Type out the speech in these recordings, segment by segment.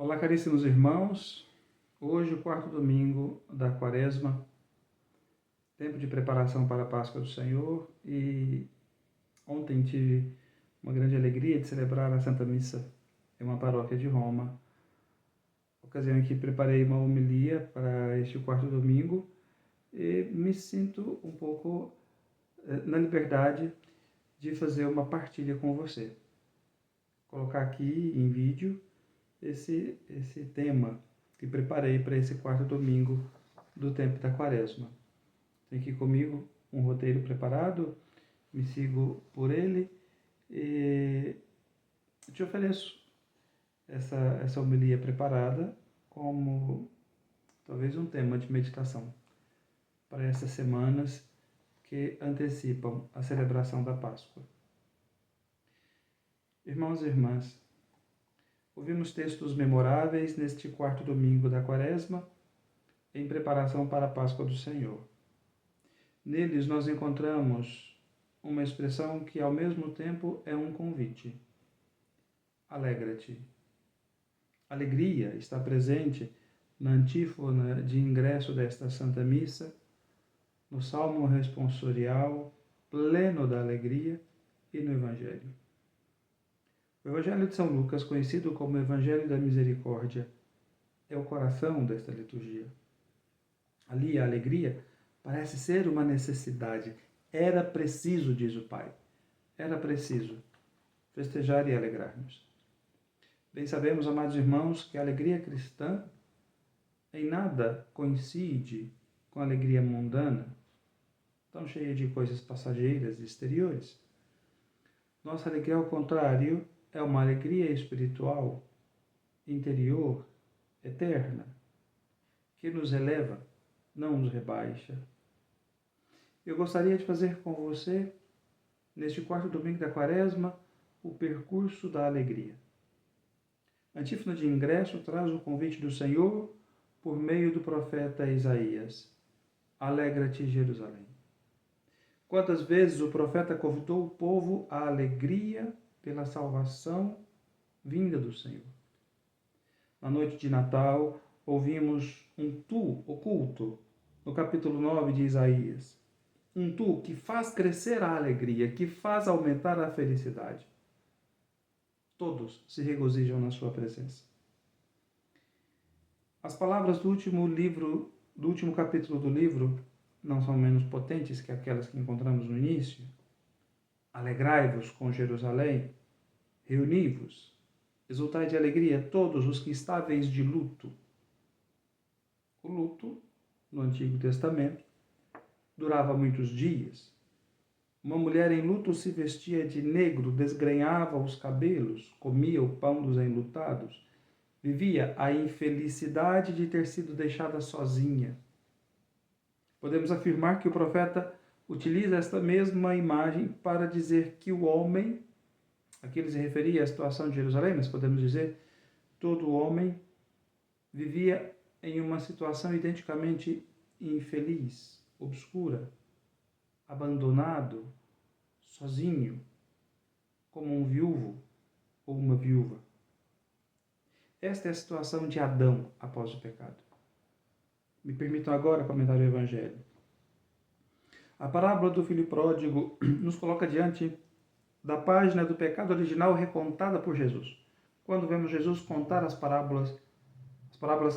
Olá, caríssimos irmãos. Hoje, o quarto domingo da Quaresma, tempo de preparação para a Páscoa do Senhor. E ontem tive uma grande alegria de celebrar a Santa Missa em uma paróquia de Roma, ocasião em que preparei uma homilia para este quarto domingo e me sinto um pouco na liberdade de fazer uma partilha com você. Colocar aqui em vídeo esse tema que preparei para esse quarto domingo do tempo da Quaresma. Tem aqui comigo um roteiro preparado, me sigo por ele e te ofereço essa homilia preparada como talvez um tema de meditação para essas semanas que antecipam a celebração da Páscoa. Irmãos e irmãs, ouvimos textos memoráveis neste quarto domingo da Quaresma, em preparação para a Páscoa do Senhor. Neles nós encontramos uma expressão que ao mesmo tempo é um convite. Alegra-te. Alegria está presente na antífona de ingresso desta Santa Missa, no Salmo responsorial, pleno da alegria, e no Evangelho. O Evangelho de São Lucas, conhecido como Evangelho da Misericórdia, é o coração desta liturgia. Ali a alegria parece ser uma necessidade. Era preciso, diz o Pai, era preciso festejar e alegrar-nos. Bem sabemos, amados irmãos, que a alegria cristã em nada coincide com a alegria mundana, tão cheia de coisas passageiras e exteriores. Nossa alegria, ao contrário, é uma alegria espiritual, interior, eterna, que nos eleva, não nos rebaixa. Eu gostaria de fazer com você, neste quarto domingo da Quaresma, o percurso da alegria. A antífona de ingresso traz o convite do Senhor por meio do profeta Isaías. Alegra-te, Jerusalém. Quantas vezes o profeta convidou o povo à alegria pela salvação vinda do Senhor. Na noite de Natal, ouvimos um tu oculto no capítulo 9 de Isaías. Um tu que faz crescer a alegria, que faz aumentar a felicidade. Todos se regozijam na sua presença. As palavras do último capítulo do livro não são menos potentes que aquelas que encontramos no início. Alegrai-vos com Jerusalém, reuni-vos, exultai de alegria todos os que estáveis de luto. O luto, no Antigo Testamento, durava muitos dias. Uma mulher em luto se vestia de negro, desgrenhava os cabelos, comia o pão dos enlutados, vivia a infelicidade de ter sido deixada sozinha. Podemos afirmar que o profeta utiliza esta mesma imagem para dizer que o homem, aqui ele se referia à situação de Jerusalém, mas podemos dizer todo homem vivia em uma situação identicamente infeliz, obscura, abandonado, sozinho, como um viúvo ou uma viúva. Esta é a situação de Adão após o pecado. Me permitam agora comentar o Evangelho. A parábola do filho pródigo nos coloca diante da página do pecado original recontada por Jesus. Quando vemos Jesus contar as parábolas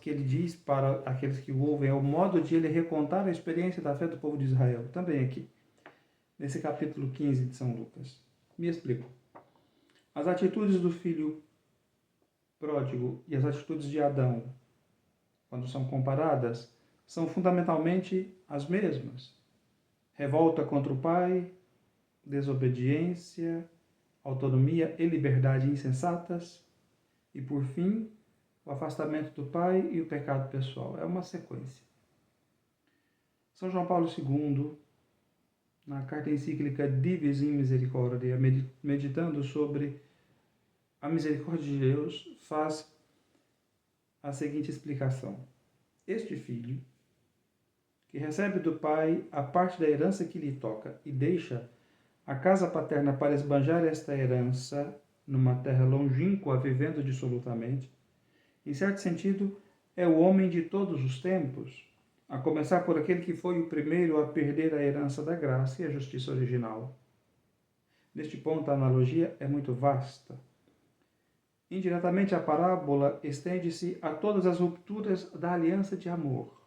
que ele diz para aqueles que o ouvem, é o modo de ele recontar a experiência da fé do povo de Israel. Também aqui, nesse capítulo 15 de São Lucas. Me explico. As atitudes do filho pródigo e as atitudes de Adão, quando são comparadas, são fundamentalmente as mesmas. Revolta contra o pai, desobediência, autonomia e liberdade insensatas e, por fim, o afastamento do pai e o pecado pessoal. É uma sequência. São João Paulo II, na carta encíclica Divis in Misericordia, meditando sobre a misericórdia de Deus, faz a seguinte explicação. Este filho, que recebe do pai a parte da herança que lhe toca e deixa a casa paterna para esbanjar esta herança numa terra longínqua, vivendo dissolutamente, Em certo sentido, é o homem de todos os tempos, a começar por aquele que foi o primeiro a perder a herança da graça e a justiça original. Neste ponto, a analogia é muito vasta. Indiretamente, a parábola estende-se a todas as rupturas da aliança de amor,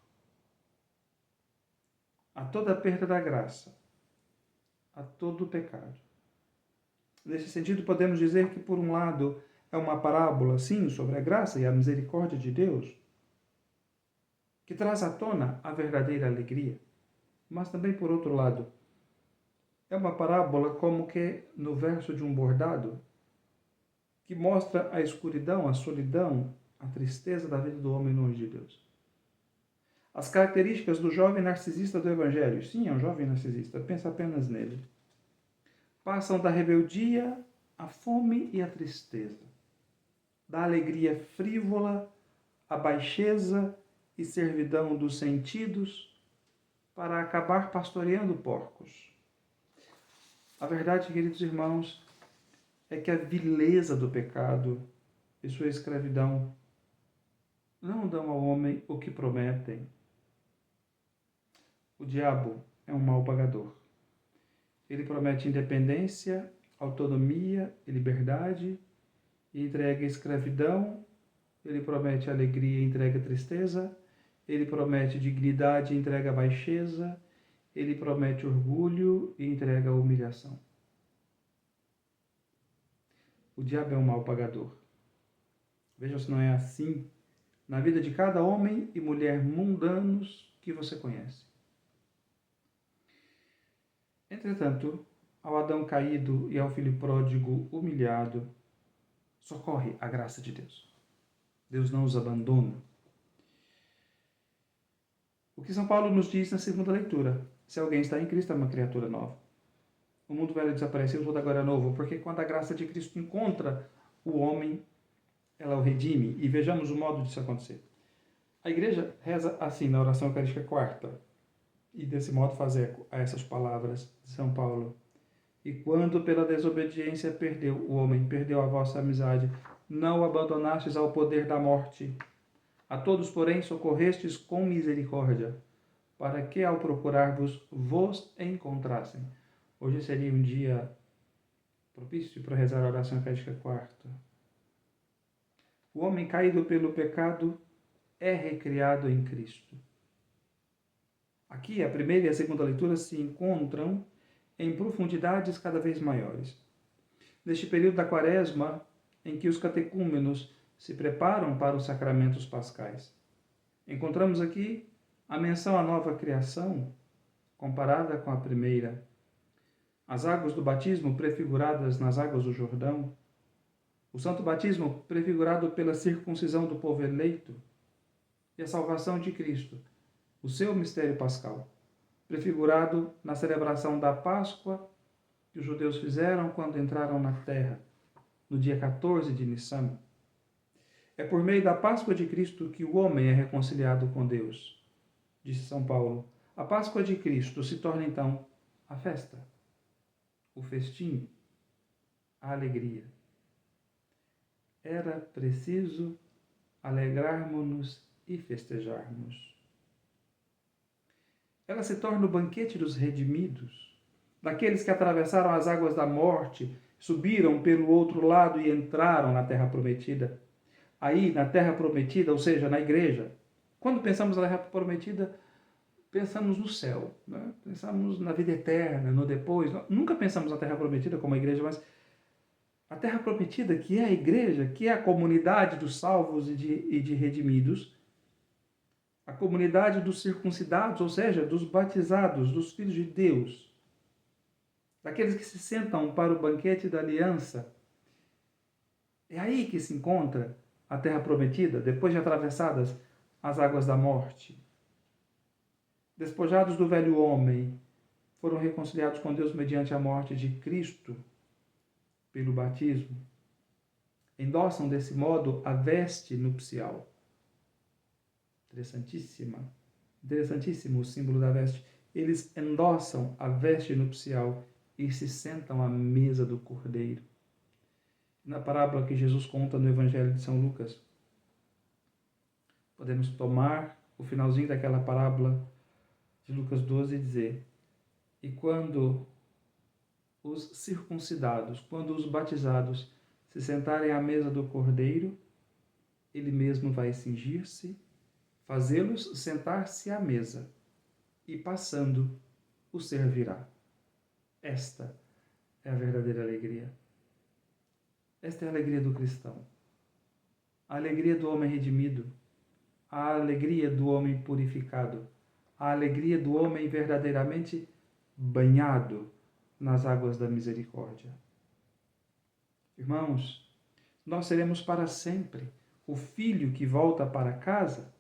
a toda a perda da graça, a todo o pecado. Nesse sentido, podemos dizer que, por um lado, é uma parábola, sim, sobre a graça e a misericórdia de Deus, que traz à tona a verdadeira alegria. Mas também, por outro lado, é uma parábola como que no verso de um bordado, que mostra a escuridão, a solidão, a tristeza da vida do homem longe de Deus. As características do jovem narcisista do Evangelho, sim, é um jovem narcisista, pensa apenas nele, passam da rebeldia à fome e à tristeza, da alegria frívola à baixeza e servidão dos sentidos, para acabar pastoreando porcos. A verdade, queridos irmãos, é que a vileza do pecado e sua escravidão não dão ao homem o que prometem. O diabo é um mau pagador. Ele promete independência, autonomia e liberdade e entrega escravidão. Ele promete alegria e entrega tristeza. Ele promete dignidade e entrega baixeza. Ele promete orgulho e entrega humilhação. O diabo é um mau pagador. Veja se não é assim na vida de cada homem e mulher mundanos que você conhece. Entretanto, ao Adão caído e ao filho pródigo humilhado, socorre a graça de Deus. Deus não os abandona. O que São Paulo nos diz na segunda leitura: se alguém está em Cristo, é uma criatura nova. O mundo velho desapareceu, tudo agora é novo, porque quando a graça de Cristo encontra o homem, ela o redime. E vejamos o modo disso acontecer. A igreja reza assim na oração eucarística quarta, e desse modo faz eco a essas palavras de São Paulo. E quando pela desobediência o homem perdeu a vossa amizade, não o abandonastes ao poder da morte. A todos, porém, socorrestes com misericórdia, para que ao procurar-vos, vos encontrassem. Hoje seria um dia propício para rezar a oração eucarística quarta. O homem caído pelo pecado é recriado em Cristo. Aqui a primeira e a segunda leitura se encontram em profundidades cada vez maiores. Neste período da Quaresma, em que os catecúmenos se preparam para os sacramentos pascais, encontramos aqui a menção à nova criação, comparada com a primeira, as águas do batismo prefiguradas nas águas do Jordão, o santo batismo prefigurado pela circuncisão do povo eleito e a salvação de Cristo, o seu mistério pascal, prefigurado na celebração da Páscoa que os judeus fizeram quando entraram na terra, no dia 14 de Nissan. É por meio da Páscoa de Cristo que o homem é reconciliado com Deus, disse São Paulo. A Páscoa de Cristo se torna então a festa, o festim, a alegria. Era preciso alegrarmos-nos e festejarmos. Ela se torna o banquete dos redimidos, daqueles que atravessaram as águas da morte, subiram pelo outro lado e entraram na terra prometida. Aí, na terra prometida, ou seja, na igreja. Quando pensamos na terra prometida, pensamos no céu, né? Pensamos na vida eterna, no depois. Nunca pensamos na terra prometida como a igreja, mas a terra prometida, que é a igreja, que é a comunidade dos salvos e de redimidos, a comunidade dos circuncidados, ou seja, dos batizados, dos filhos de Deus, daqueles que se sentam para o banquete da aliança. É aí que se encontra a terra prometida, depois de atravessadas as águas da morte. Despojados do velho homem, foram reconciliados com Deus mediante a morte de Cristo, pelo batismo. Endossam desse modo a veste nupcial. Interessantíssimo o símbolo da veste. Eles endossam a veste nupcial e se sentam à mesa do Cordeiro. Na parábola que Jesus conta no Evangelho de São Lucas, Podemos tomar o finalzinho daquela parábola de Lucas 12 e dizer: e quando os circuncidados, quando os batizados se sentarem à mesa do Cordeiro, ele mesmo vai cingir-se, fazê-los sentar-se à mesa, e passando, os servirá. Esta é a verdadeira alegria. Esta é a alegria do cristão. A alegria do homem redimido, a alegria do homem purificado, a alegria do homem verdadeiramente banhado nas águas da misericórdia. Irmãos, nós seremos para sempre o filho que volta para casa,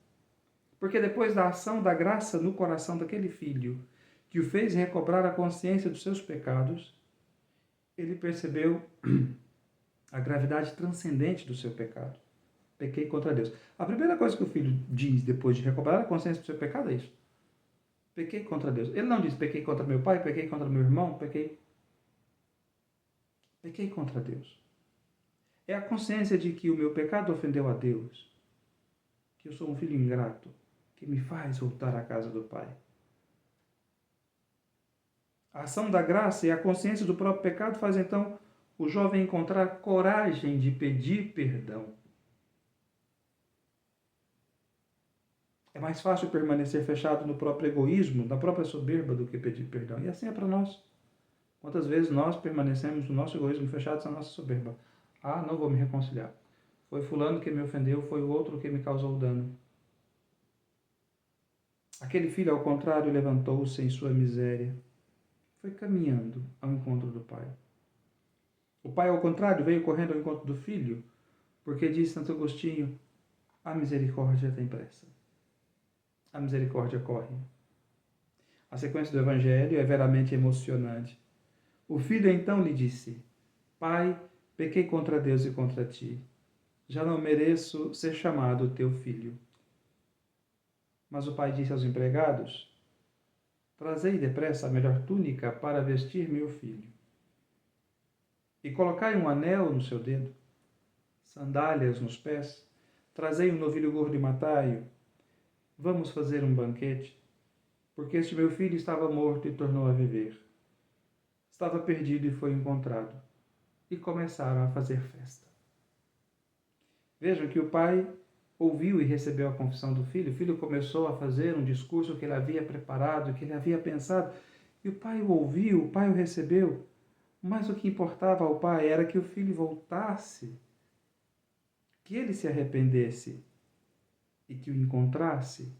porque depois da ação da graça no coração daquele filho, que o fez recobrar a consciência dos seus pecados, ele percebeu a gravidade transcendente do seu pecado. Pequei contra Deus. A primeira coisa que o filho diz depois de recobrar a consciência do seu pecado é isso. Pequei contra Deus. Ele não diz pequei contra meu pai, pequei contra meu irmão, pequei contra Deus. É a consciência de que o meu pecado ofendeu a Deus, que eu sou um filho ingrato, que me faz voltar à casa do Pai. A ação da graça e a consciência do próprio pecado faz então o jovem encontrar coragem de pedir perdão. É mais fácil permanecer fechado no próprio egoísmo, na própria soberba, do que pedir perdão. E assim é para nós. Quantas vezes nós permanecemos no nosso egoísmo, fechados na nossa soberba? Ah, não vou me reconciliar. Foi fulano que me ofendeu, foi o outro que me causou dano. Aquele filho, ao contrário, levantou-se em sua miséria. Foi caminhando ao encontro do pai. O pai, ao contrário, veio correndo ao encontro do filho, porque diz Santo Agostinho: a misericórdia tem pressa. A misericórdia corre. A sequência do Evangelho é veramente emocionante. O filho então lhe disse: Pai, pequei contra Deus e contra ti. Já não mereço ser chamado teu filho. Mas o pai disse aos empregados: Trazei depressa a melhor túnica para vestir meu filho. E colocai um anel no seu dedo, sandálias nos pés, trazei um novilho gordo e matai-o. Vamos fazer um banquete, porque este meu filho estava morto e tornou a viver. Estava perdido e foi encontrado. E começaram a fazer festa. Vejam que o pai ouviu e recebeu a confissão do filho. O filho começou a fazer um discurso que ele havia preparado, que ele havia pensado. E o pai o ouviu, o pai o recebeu. Mas o que importava ao pai era que o filho voltasse, que ele se arrependesse e que o encontrasse.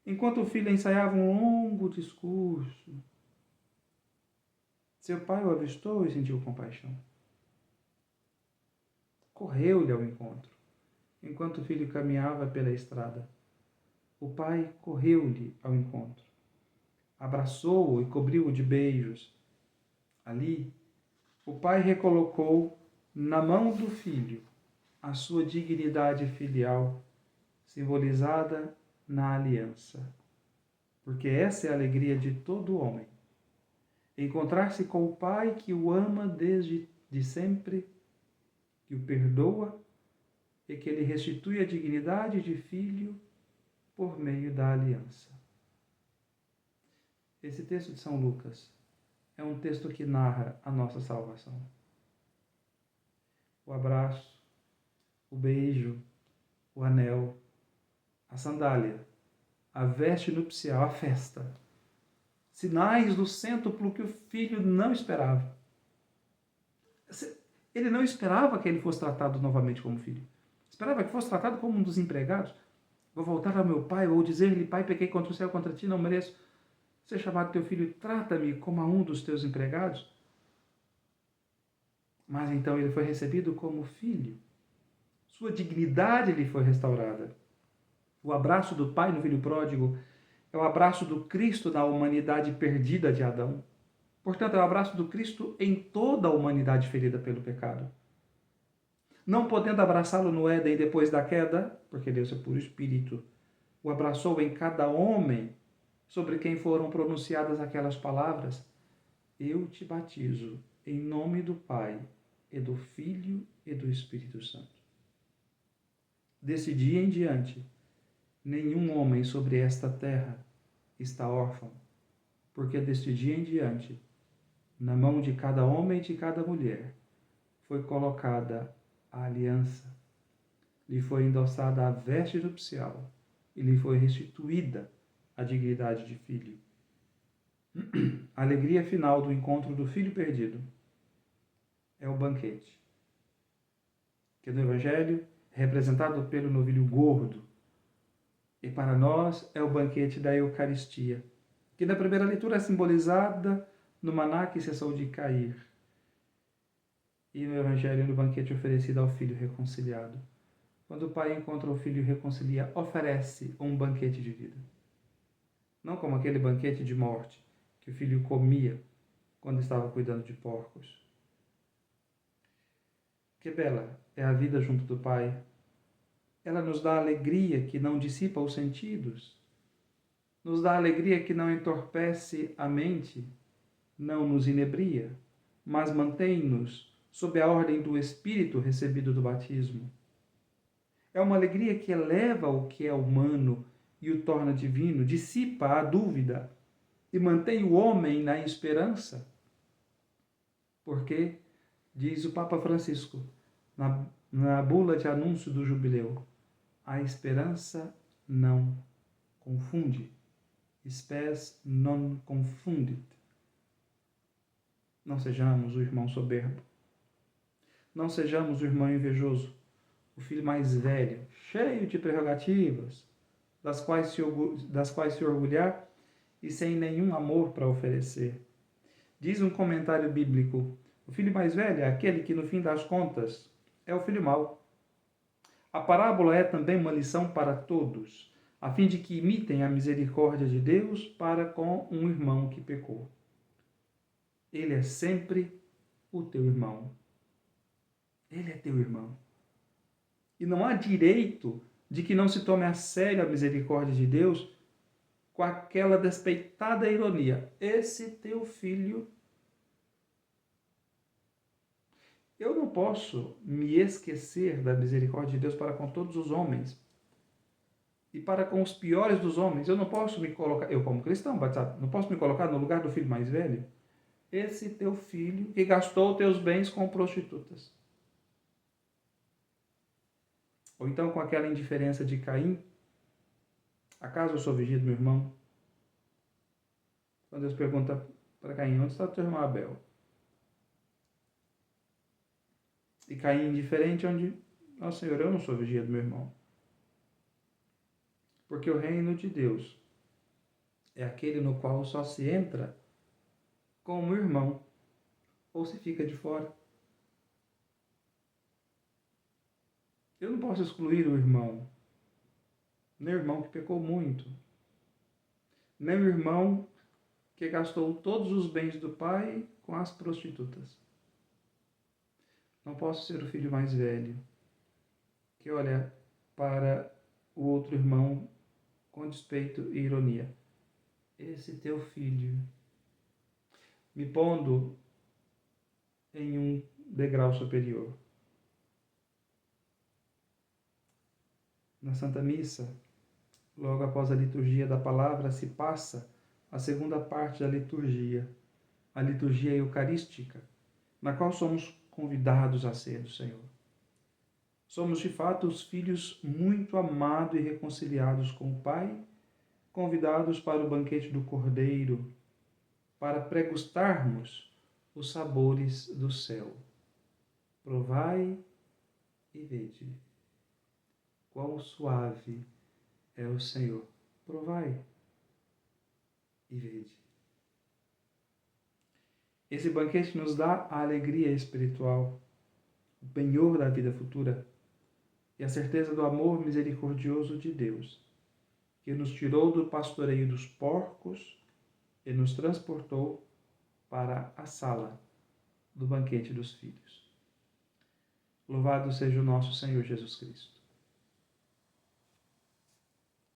Enquanto o filho ensaiava um longo discurso, seu pai o avistou e sentiu compaixão. Correu-lhe ao encontro, enquanto o filho caminhava pela estrada. O pai correu-lhe ao encontro, abraçou-o e cobriu-o de beijos. Ali, o pai recolocou na mão do filho a sua dignidade filial, simbolizada na aliança. Porque essa é a alegria de todo homem. Encontrar-se com o Pai que o ama desde sempre, que o perdoa e que lhe restitui a dignidade de filho por meio da aliança. Esse texto de São Lucas é um texto que narra a nossa salvação. O abraço, o beijo, o anel, a sandália, a veste nupcial, a festa. Sinais do cêntuplo que o filho não esperava. Ele não esperava que ele fosse tratado novamente como filho. Esperava que fosse tratado como um dos empregados. Vou voltar ao meu pai, vou dizer-lhe: Pai, pequei contra o céu, contra ti, não mereço ser chamado teu filho. Trata-me como a um dos teus empregados. Mas então ele foi recebido como filho. Sua dignidade lhe foi restaurada. O abraço do pai no filho pródigo é o abraço do Cristo na humanidade perdida de Adão. Portanto, é o abraço do Cristo em toda a humanidade ferida pelo pecado. Não podendo abraçá-lo no Éden depois da queda, porque Deus é puro espírito, o abraçou em cada homem sobre quem foram pronunciadas aquelas palavras: Eu te batizo em nome do Pai, e do Filho e do Espírito Santo. Desse dia em diante, nenhum homem sobre esta terra está órfão, porque deste dia em diante, na mão de cada homem e de cada mulher, foi colocada a aliança, lhe foi endossada a veste nupcial e lhe foi restituída a dignidade de filho. A alegria final do encontro do filho perdido é o banquete, que no Evangelho é representado pelo novilho gordo, e para nós é o banquete da Eucaristia, que na primeira leitura é simbolizada no maná que cessou de cair, e no Evangelho no banquete oferecido ao filho reconciliado. Quando o pai encontra o filho e reconcilia, oferece um banquete de vida. Não como aquele banquete de morte que o filho comia quando estava cuidando de porcos. Que bela é a vida junto do Pai. Ela nos dá alegria que não dissipa os sentidos, nos dá alegria que não entorpece a mente, não nos inebria, mas mantém-nos sob a ordem do Espírito recebido do batismo. É uma alegria que eleva o que é humano e o torna divino, dissipa a dúvida e mantém o homem na esperança. Porque, diz o Papa Francisco, na bula de anúncio do jubileu, a esperança não confunde. Spes non confundit. Não sejamos o irmão soberbo. Não sejamos o irmão invejoso, o filho mais velho, cheio de prerrogativas, das quais se orgulhar e sem nenhum amor para oferecer. Diz um comentário bíblico: o filho mais velho é aquele que, no fim das contas, é o filho mau. A parábola é também uma lição para todos, a fim de que imitem a misericórdia de Deus para com um irmão que pecou. Ele é sempre o teu irmão. Ele é teu irmão. E não há direito de que não se tome a sério a misericórdia de Deus com aquela despeitada ironia. Esse teu filho. Eu não posso me esquecer da misericórdia de Deus para com todos os homens. E para com os piores dos homens. Eu não posso me colocar, eu como cristão batizado, não posso me colocar no lugar do filho mais velho. Esse teu filho que gastou teus bens com prostitutas. Ou então com aquela indiferença de Caim. Acaso eu sou vigia do meu irmão? Quando Deus pergunta para Caim, onde está o teu irmão Abel? E Caim indiferente, onde, ó Senhor, eu não sou vigia do meu irmão. Porque o reino de Deus é aquele no qual só se entra como irmão, ou se fica de fora. Eu não posso excluir o irmão, nem o irmão que pecou muito, nem o irmão que gastou todos os bens do pai com as prostitutas. Não posso ser o filho mais velho, que olha para o outro irmão com despeito e ironia. Esse teu filho, me pondo em um degrau superior. Na Santa Missa, logo após a liturgia da palavra, se passa a segunda parte da liturgia, a liturgia eucarística, na qual somos convidados a ser do Senhor. Somos, de fato, os filhos muito amados e reconciliados com o Pai, convidados para o banquete do Cordeiro, para pregustarmos os sabores do céu. Provai e vede. Quão suave é o Senhor. Provai e vede. Esse banquete nos dá a alegria espiritual, o penhor da vida futura e a certeza do amor misericordioso de Deus, que nos tirou do pastoreio dos porcos e nos transportou para a sala do banquete dos filhos. Louvado seja o nosso Senhor Jesus Cristo.